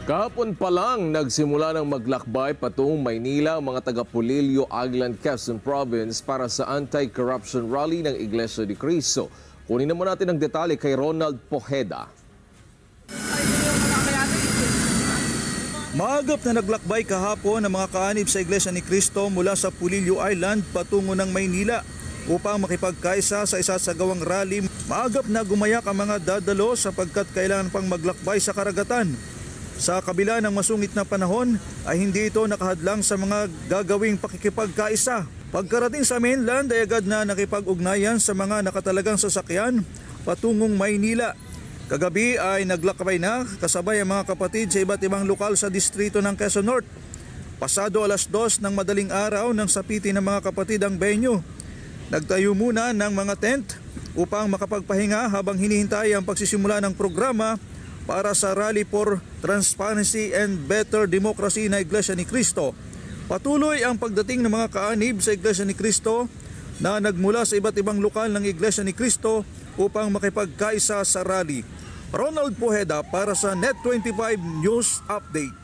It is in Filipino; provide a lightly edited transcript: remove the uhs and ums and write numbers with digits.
Kahapon pa lang nagsimula ng maglakbay patungong Maynila ang mga taga-Pulilio, Aguilan, Quezon Province para sa anti-corruption rally ng Iglesia ni Cristo. Kunin naman natin ang detalye kay Ronald Pojeda. Maagap na naglakbay kahapon ang mga kaanib sa Iglesia ni Cristo mula sa Pulilio Island patungo ng Maynila upang makipagkaisa sa isasagawang rally. Maagap na gumayak ang mga dadalo sapagkat kailangan pang maglakbay sa karagatan. Sa kabila ng masungit na panahon ay hindi ito nakahadlang sa mga gagawing pakikipagkaisa. Pagkarating sa mainland ay agad na nakipag-ugnayan sa mga nakatalagang sasakyan patungong Maynila. Kagabi ay naglakbay na kasabay ang mga kapatid sa iba't ibang lokal sa distrito ng Quezon North. Pasado 2:00 ng madaling araw nang sapitin ng mga kapatid ang venue. Nagtayo muna ng mga tent upang makapagpahinga habang hinihintay ang pagsisimula ng programa para sa Rally for Transparency and Better Democracy na Iglesia ni Cristo. Patuloy ang pagdating ng mga kaanib sa Iglesia ni Cristo na nagmula sa iba't ibang lokal ng Iglesia ni Cristo upang makipagkaisa sa rally. Ronald Pojeda para sa Net25 News Update.